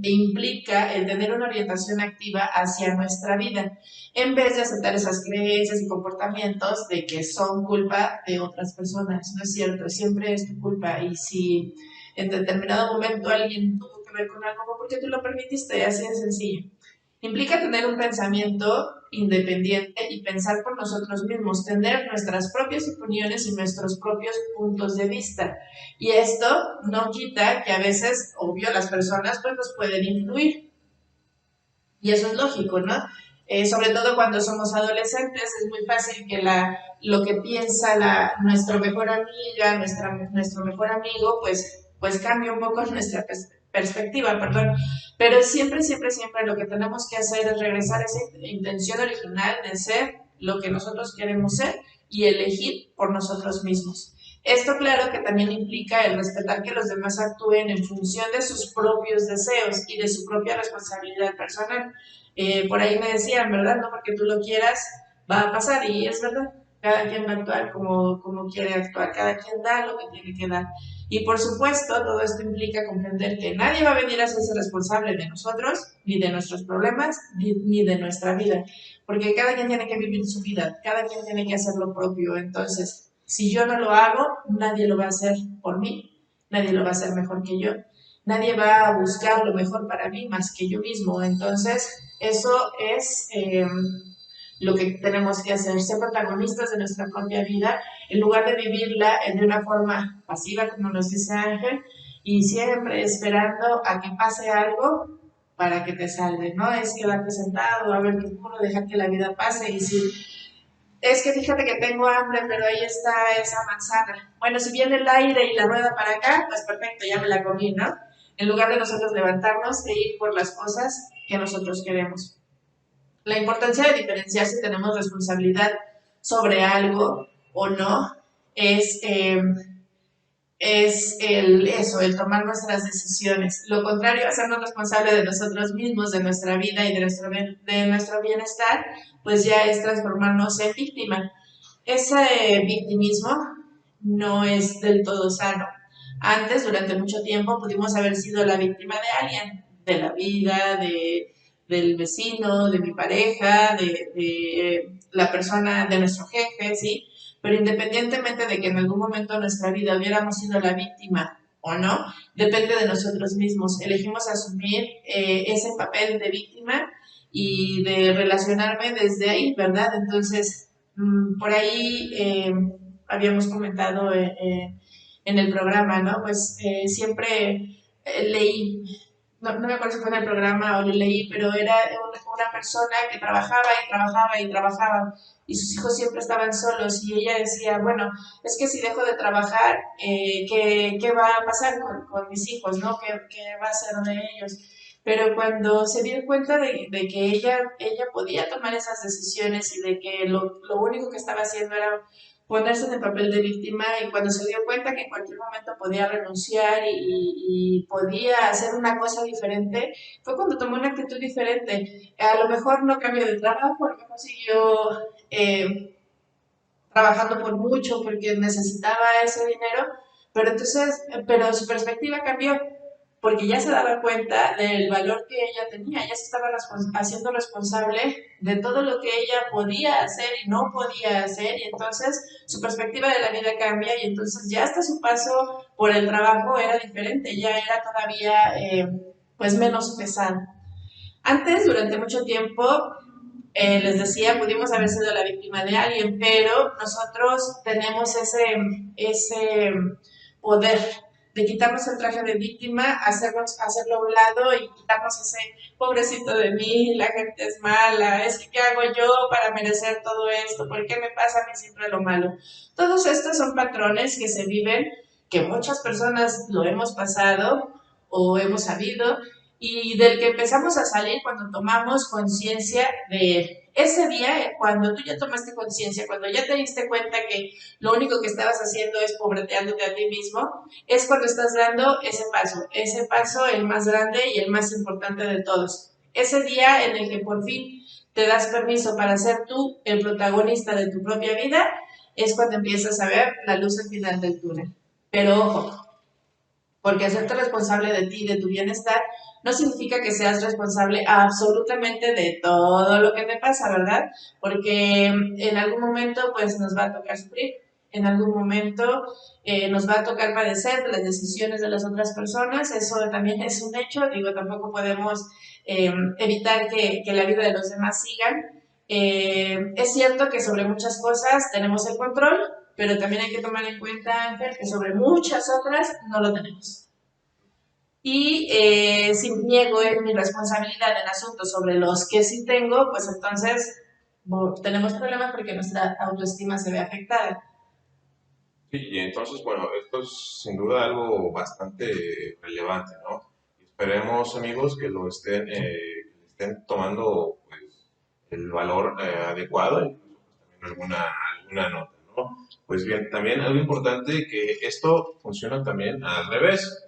implica el tener una orientación activa hacia nuestra vida, en vez de aceptar esas creencias y comportamientos de que son culpa de otras personas. No es cierto, siempre es tu culpa. Y si en determinado momento alguien tuvo que ver con algo, ¿por qué tú lo permitiste? Así de sencillo. Implica tener un pensamiento independiente y pensar por nosotros mismos, tener nuestras propias opiniones y nuestros propios puntos de vista. Y esto no quita que a veces, obvio, las personas pues nos pueden influir. Y eso es lógico, ¿no? Sobre todo cuando somos adolescentes, es muy fácil que lo que piensa nuestra mejor amiga, nuestro mejor amigo, pues cambie un poco nuestra perspectiva, perdón. Pero siempre, siempre, siempre lo que tenemos que hacer es regresar a esa intención original de ser lo que nosotros queremos ser y elegir por nosotros mismos. Esto, claro, que también implica el respetar que los demás actúen en función de sus propios deseos y de su propia responsabilidad personal. Por ahí me decían, ¿verdad? No porque tú lo quieras, va a pasar, y es verdad. Cada quien va a actuar como quiere actuar, cada quien da lo que tiene que dar. Y por supuesto, todo esto implica comprender que nadie va a venir a hacerse responsable de nosotros, ni de nuestros problemas, ni de nuestra vida, porque cada quien tiene que vivir su vida, cada quien tiene que hacer lo propio. Entonces, si yo no lo hago, nadie lo va a hacer por mí, nadie lo va a hacer mejor que yo, nadie va a buscar lo mejor para mí más que yo mismo. Entonces, eso es lo que tenemos que hacer, ser protagonistas de nuestra propia vida, en lugar de vivirla de una forma pasiva, como nos dice Ángel, y siempre esperando a que pase algo para que te salve, ¿no? Es quedarte sentado, a ver qué ocurre, dejar que la vida pase. Y si es que fíjate que tengo hambre, pero ahí está esa manzana. Bueno, si viene el aire y la rueda para acá, pues perfecto, ya me la comí, ¿no? En lugar de nosotros levantarnos e ir por las cosas que nosotros queremos. La importancia de diferenciar si tenemos responsabilidad sobre algo o no es es el tomar nuestras decisiones. Lo contrario, hacernos responsable de nosotros mismos, de nuestra vida y de nuestro bienestar, pues ya es transformarnos en víctima. Ese victimismo no es del todo sano. Antes, durante mucho tiempo, pudimos haber sido la víctima de alguien, de la vida, del vecino, de mi pareja, de la persona, de nuestro jefe, ¿sí? Pero independientemente de que en algún momento de nuestra vida hubiéramos sido la víctima o no, depende de nosotros mismos. Elegimos asumir ese papel de víctima y de relacionarme desde ahí, ¿verdad? Entonces, por ahí habíamos comentado en el programa, ¿no? Pues siempre leí, no me acuerdo si fue en el programa o lo leí, pero era una persona que trabajaba y trabajaba y trabajaba y sus hijos siempre estaban solos y ella decía, bueno, es que si dejo de trabajar, ¿qué va a pasar con mis hijos, ¿no? ¿Qué va a ser de ellos? Pero cuando se dio cuenta de que ella podía tomar esas decisiones y de que lo único que estaba haciendo era ponerse en el papel de víctima y cuando se dio cuenta que en cualquier momento podía renunciar y podía hacer una cosa diferente, fue cuando tomó una actitud diferente. A lo mejor no cambió de trabajo, a lo mejor siguió eh, trabajando por mucho porque necesitaba ese dinero, pero su perspectiva cambió porque ya se daba cuenta del valor que ella tenía, ya se estaba haciendo responsable de todo lo que ella podía hacer y no podía hacer, y entonces su perspectiva de la vida cambia, y entonces ya hasta su paso por el trabajo era diferente, ya era todavía pues menos pesado. Antes, durante mucho tiempo, les decía, pudimos haber sido la víctima de alguien, pero nosotros tenemos ese poder de quitarnos el traje de víctima, hacerlo a un lado y quitarnos ese pobrecito de mí, la gente es mala, es que ¿qué hago yo para merecer todo esto? ¿Por qué me pasa a mí siempre lo malo? Todos estos son patrones que se viven, que muchas personas lo hemos pasado o hemos sabido, y del que empezamos a salir cuando tomamos conciencia de él. Ese día, cuando tú ya tomaste conciencia, cuando ya te diste cuenta que lo único que estabas haciendo es pobreteándote a ti mismo, es cuando estás dando ese paso el más grande y el más importante de todos. Ese día en el que por fin te das permiso para ser tú el protagonista de tu propia vida, es cuando empiezas a ver la luz al final del túnel. Pero ojo, porque hacerte responsable de ti, de tu bienestar, no significa que seas responsable absolutamente de todo lo que te pasa, ¿verdad? Porque en algún momento pues nos va a tocar sufrir, en algún momento nos va a tocar padecer de las decisiones de las otras personas, eso también es un hecho, digo, tampoco podemos evitar que la vida de los demás sigan. Es cierto que sobre muchas cosas tenemos el control, pero también hay que tomar en cuenta, Ángel, que sobre muchas otras no lo tenemos. Y si niego mi responsabilidad en asuntos sobre los que sí tengo, pues entonces tenemos problemas porque nuestra autoestima se ve afectada. Sí, y entonces, bueno, esto es sin duda algo bastante relevante, ¿no? Esperemos, amigos, que lo estén tomando pues, el valor adecuado, incluso pues, también alguna nota, ¿no? Pues bien, también algo importante que esto funciona también al revés,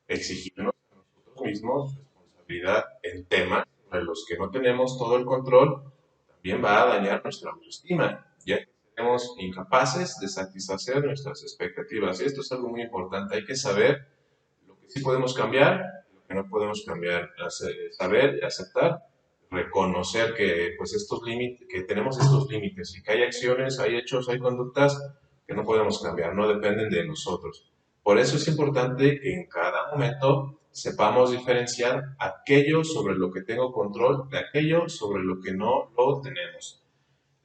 exigirnos a nosotros mismos responsabilidad en temas sobre los que no tenemos todo el control, también va a dañar nuestra autoestima, ya que seremos incapaces de satisfacer nuestras expectativas. Y esto es algo muy importante, hay que saber lo que sí podemos cambiar, lo que no podemos cambiar, saber y aceptar, reconocer que, pues, que tenemos estos límites y que hay acciones, hay hechos, hay conductas que no podemos cambiar, no dependen de nosotros. Por eso es importante que en cada momento sepamos diferenciar aquello sobre lo que tengo control de aquello sobre lo que no lo tenemos.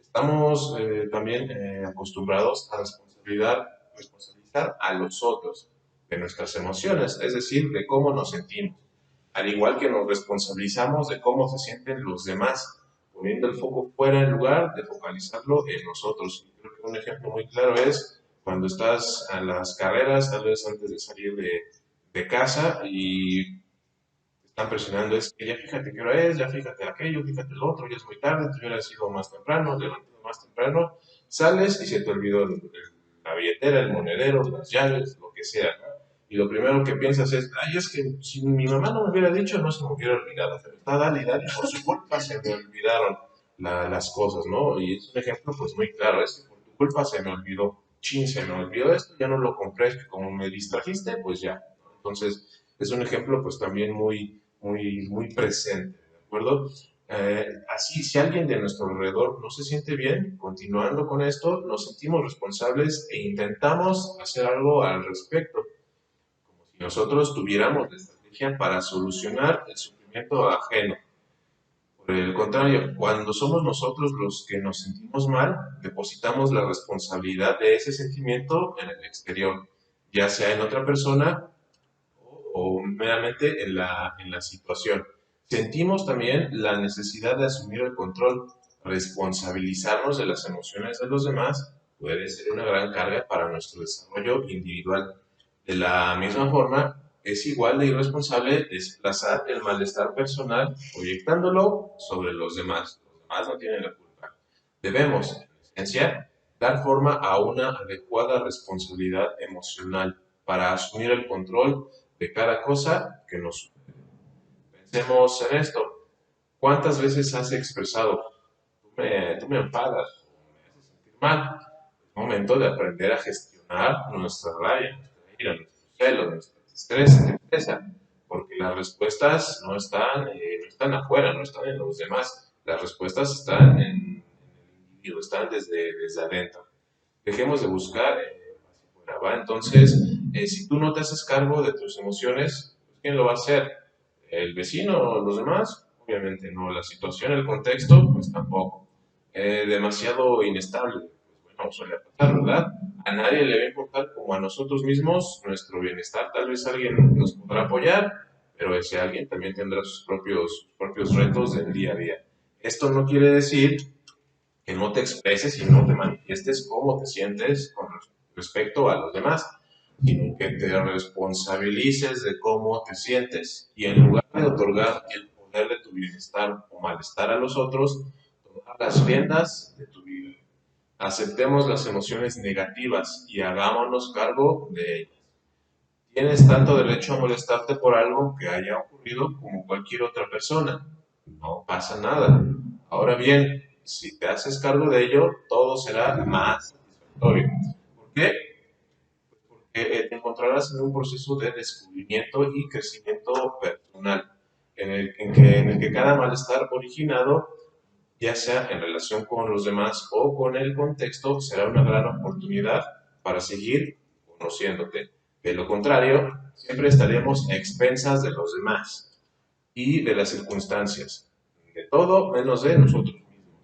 Estamos también acostumbrados a responsabilizar a los otros de nuestras emociones, es decir, de cómo nos sentimos, al igual que nos responsabilizamos de cómo se sienten los demás, poniendo el foco fuera en lugar de focalizarlo en nosotros. Creo que un ejemplo muy claro es cuando estás en las carreras, tal vez antes de salir de casa y te están presionando, es que ya fíjate qué hora es, ya fíjate aquello, fíjate lo otro, ya es muy tarde, te hubieras ido más temprano, levantado más temprano, sales y se te olvidó la billetera, el monedero, las llaves, lo que sea, ¿no? Y lo primero que piensas es, ay, es que si mi mamá no me hubiera dicho, no se me hubiera olvidado. Pero está dale y dale, por su culpa se me olvidaron las cosas, ¿no? Y es un ejemplo pues muy claro, es que por tu culpa se me olvidó, chin, se me olvidó esto, ya no lo compré, es que como me distrajiste, pues ya. Entonces, es un ejemplo pues también muy presente, ¿de acuerdo? Así, si alguien de nuestro alrededor no se siente bien, continuando con esto, nos sentimos responsables e intentamos hacer algo al respecto, como si nosotros tuviéramos la estrategia para solucionar el sufrimiento ajeno. Por el contrario, cuando somos nosotros los que nos sentimos mal, depositamos la responsabilidad de ese sentimiento en el exterior, ya sea en otra persona o meramente en la situación. Sentimos también la necesidad de asumir el control. Responsabilizarnos de las emociones de los demás puede ser una gran carga para nuestro desarrollo individual. De la misma forma, es igual de irresponsable desplazar el malestar personal proyectándolo sobre los demás. Los demás no tienen la culpa. Debemos, en esencia, dar forma a una adecuada responsabilidad emocional para asumir el control de cada cosa que nos sucede. Pensemos en esto. ¿Cuántas veces has expresado, tú me enfadas, me haces sentir mal? Es momento de aprender a gestionar nuestra rabia, nuestra ira, nuestro celo, nuestra tristeza, porque las respuestas no están afuera, no están en los demás. Las respuestas están en el individuo, están desde adentro. Dejemos de buscar hacia afuera, ¿va? Entonces, si tú no te haces cargo de tus emociones, pues, ¿quién lo va a hacer? ¿El vecino o los demás? Obviamente no. La situación, el contexto, pues tampoco. Demasiado inestable, pues bueno, suele pasar, ¿verdad? A nadie le va a importar como a nosotros mismos nuestro bienestar. Tal vez alguien nos podrá apoyar, pero ese alguien también tendrá sus propios retos del día a día. Esto no quiere decir que no te expreses y no te manifiestes cómo te sientes con respecto a los demás, sino que te responsabilices de cómo te sientes y en lugar de otorgar el poder de tu bienestar o malestar a los otros, tomar las riendas de tu vida. Aceptemos las emociones negativas y hagámonos cargo de ellas. Tienes tanto derecho a molestarte por algo que haya ocurrido como cualquier otra persona. No pasa nada. Ahora bien, si te haces cargo de ello, todo será más satisfactorio. ¿Por qué? Porque te encontrarás en un proceso de descubrimiento y crecimiento personal, en el que cada malestar originado, ya sea en relación con los demás o con el contexto, será una gran oportunidad para seguir conociéndote. De lo contrario, siempre estaremos a expensas de los demás y de las circunstancias, de todo menos de nosotros mismos.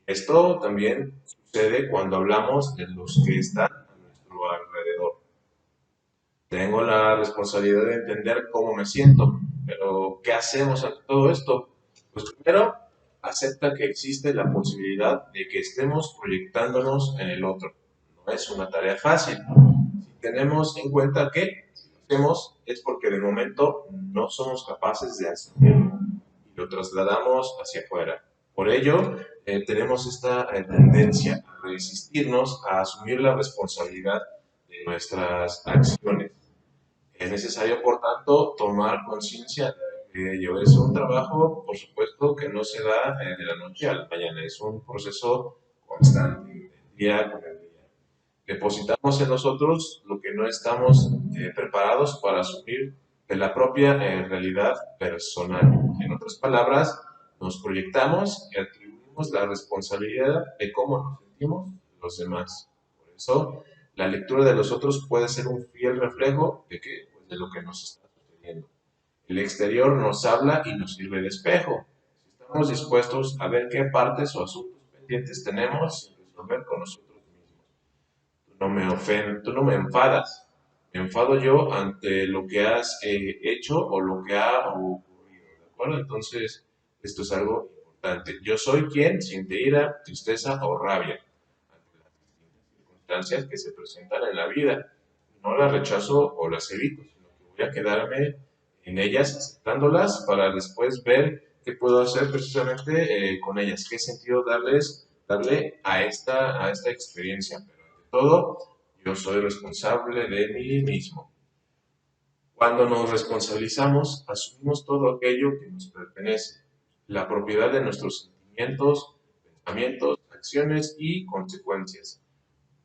Esto también sucede cuando hablamos de los que están a nuestro alrededor. Tengo la responsabilidad de entender cómo me siento, pero ¿qué hacemos ante todo esto? Pues primero, acepta que existe la posibilidad de que estemos proyectándonos en el otro. No es una tarea fácil. Si tenemos en cuenta que si lo hacemos es porque de momento no somos capaces de asumirlo y lo trasladamos hacia afuera. Por ello, tenemos esta tendencia a resistirnos a asumir la responsabilidad de nuestras acciones. Es necesario, por tanto, tomar conciencia de ello. Es un trabajo, por supuesto, que no se da de la noche a la mañana, es un proceso constante, día con el día. Depositamos en nosotros lo que no estamos preparados para asumir de la propia realidad personal. En otras palabras, nos proyectamos y atribuimos la responsabilidad de cómo nos sentimos los demás. Por eso, la lectura de los otros puede ser un fiel reflejo de qué, pues de lo que nos está sucediendo. El exterior nos habla y nos sirve de espejo. Si estamos dispuestos a ver qué partes o asuntos pendientes tenemos sin resolver con nosotros mismos. Tú no me enfadas. Me enfado yo ante lo que has hecho o lo que ha ocurrido. ¿De acuerdo? Entonces, esto es algo importante. Yo soy quien siente ira, tristeza o rabia ante las distintas circunstancias que se presentan en la vida. No las rechazo o las evito, sino que voy a quedarme en ellas, aceptándolas para después ver qué puedo hacer precisamente con ellas, qué sentido darle a esta experiencia. Pero ante todo, Yo soy responsable de mí mismo. Cuando nos responsabilizamos, asumimos todo aquello que nos pertenece, la propiedad de nuestros sentimientos, pensamientos, acciones y consecuencias.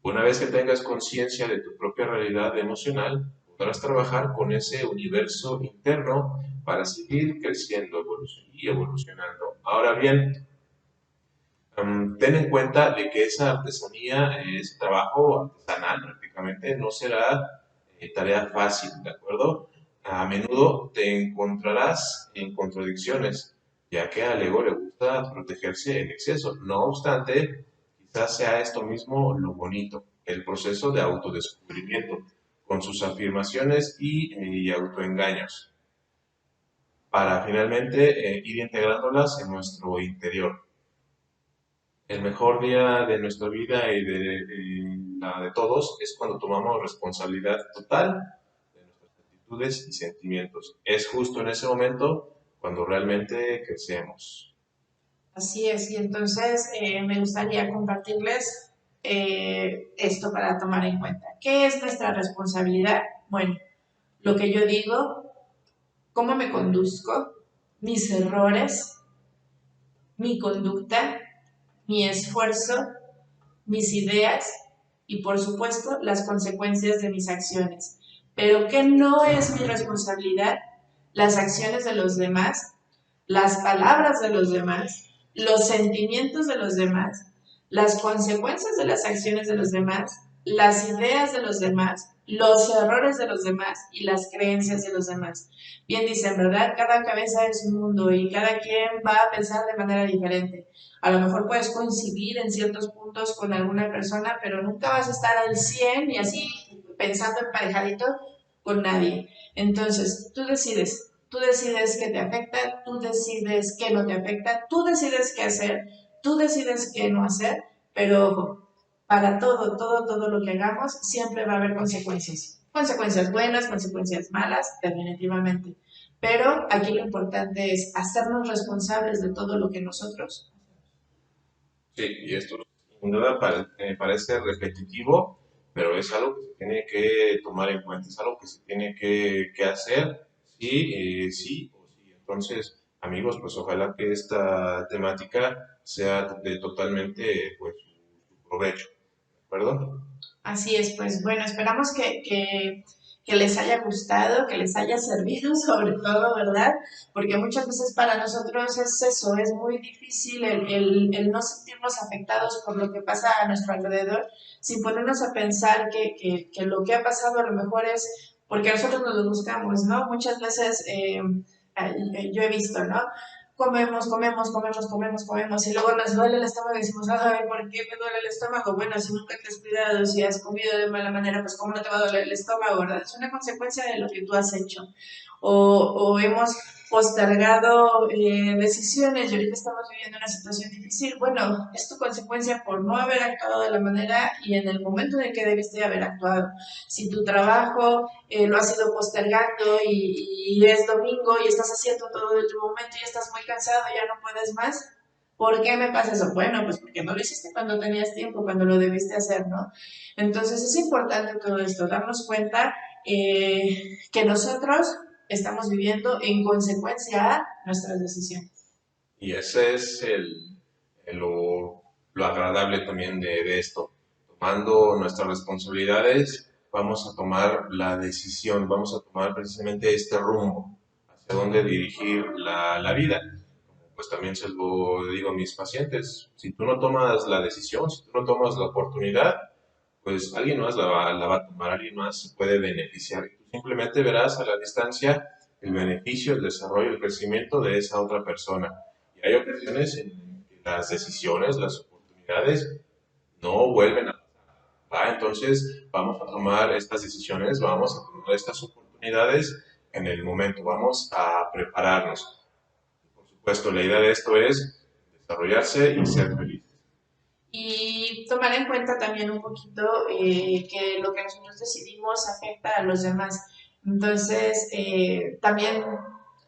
Una vez que tengas conciencia de tu propia realidad emocional, podrás trabajar con ese universo interno para seguir creciendo y evolucionando. Ahora bien, ten en cuenta de que esa artesanía, ese trabajo artesanal prácticamente no será tarea fácil, ¿de acuerdo? A menudo te encontrarás en contradicciones, ya que al ego le gusta protegerse en exceso. No obstante, quizás sea esto mismo lo bonito, el proceso de autodescubrimiento, con sus afirmaciones y autoengaños, para finalmente ir integrándolas en nuestro interior. El mejor día de nuestra vida y de la de todos es cuando tomamos responsabilidad total de nuestras actitudes y sentimientos. Es justo en ese momento cuando realmente crecemos. Así es, y entonces me gustaría compartirles esto para tomar en cuenta. ¿Qué es nuestra responsabilidad? Bueno, lo que yo digo, cómo me conduzco, mis errores, mi conducta, mi esfuerzo, mis ideas y por supuesto las consecuencias de mis acciones. Pero ¿qué no es mi responsabilidad? Las acciones de los demás, las palabras de los demás, los sentimientos de los demás, las consecuencias de las acciones de los demás, las ideas de los demás, los errores de los demás y las creencias de los demás. Bien dicen, ¿verdad? Cada cabeza es un mundo y cada quien va a pensar de manera diferente. A lo mejor puedes coincidir en ciertos puntos con alguna persona, pero nunca vas a estar al 100 y así pensando emparejadito con nadie. Entonces, tú decides qué te afecta, tú decides qué no te afecta, tú decides qué hacer, tú decides qué no hacer, pero ojo, para todo lo que hagamos siempre va a haber consecuencias. Consecuencias buenas, consecuencias malas, definitivamente. Pero aquí lo importante es hacernos responsables de todo lo que nosotros. Sí, y esto sin duda parece repetitivo, pero es algo que se tiene que tomar en cuenta, es algo que se tiene que hacer, sí, sí o sí. Entonces, amigos, pues ojalá que esta temática sea de totalmente pues, su provecho, ¿de acuerdo? Así es, pues bueno, esperamos que les haya gustado, que les haya servido sobre todo, ¿verdad? Porque muchas veces para nosotros es eso, es muy difícil el no sentirnos afectados por lo que pasa a nuestro alrededor, sin ponernos a pensar que lo que ha pasado a lo mejor es porque nosotros nos lo buscamos, ¿no? Muchas veces yo he visto, ¿no? Comemos y luego nos duele el estómago y decimos, ay, ¿por qué me duele el estómago? Bueno, si nunca te has cuidado, si has comido de mala manera, pues ¿cómo no te va a doler el estómago, verdad? Es una consecuencia de lo que tú has hecho. O hemos postergado decisiones y ahorita estamos viviendo una situación difícil. Bueno, es tu consecuencia por no haber actuado de la manera y en el momento en el que debiste haber actuado. Si tu trabajo lo has ido postergando y es domingo y estás haciendo todo de tu momento y estás muy cansado, ya no puedes más. ¿Por qué me pasa eso? Bueno, pues porque no lo hiciste cuando tenías tiempo, cuando lo debiste hacer, ¿no? Entonces es importante todo esto, darnos cuenta que nosotros estamos viviendo en consecuencia a nuestras decisiones. Y ese es lo agradable también de esto. Tomando nuestras responsabilidades, vamos a tomar la decisión, vamos a tomar precisamente este rumbo, hacia dónde dirigir la vida. Pues también se lo digo a mis pacientes, si tú no tomas la decisión, si tú no tomas la oportunidad, pues alguien más la va a tomar, alguien más se puede beneficiar. Y tú simplemente verás a la distancia el beneficio, el desarrollo, el crecimiento de esa otra persona. Y hay ocasiones en que las decisiones, las oportunidades no vuelven a pasar. ¿Va? Entonces vamos a tomar estas decisiones, vamos a tomar estas oportunidades en el momento, vamos a prepararnos. Por supuesto, la idea de esto es desarrollarse y ser feliz. Y tomar en cuenta también un poquito que lo que nosotros decidimos afecta a los demás. Entonces, también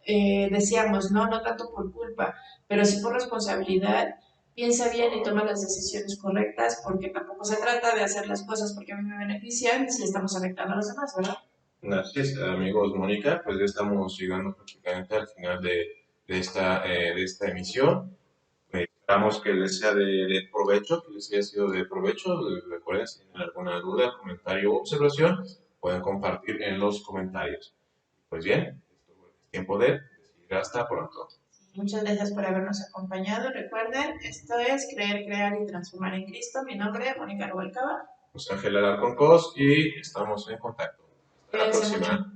decíamos, no tanto por culpa, pero sí por responsabilidad. piensa bien y toma las decisiones correctas, porque tampoco se trata de hacer las cosas porque a mí me benefician si estamos afectando a los demás, ¿verdad? Así es, amigos, Mónica, pues ya estamos llegando prácticamente al final de esta emisión. Esperamos que les sea de provecho, que les haya sido de provecho. Recuerden, si tienen alguna duda, comentario o observación, pueden compartir en los comentarios. Pues bien, esto fue tiempo de decir hasta pronto. Muchas gracias por habernos acompañado. Recuerden, esto es Creer, Crear y Transformar en Cristo. Mi nombre es Mónica Rubalcaba. José Ángel Alarcón Cos y estamos en contacto. Hasta la Cuídense próxima. mucho.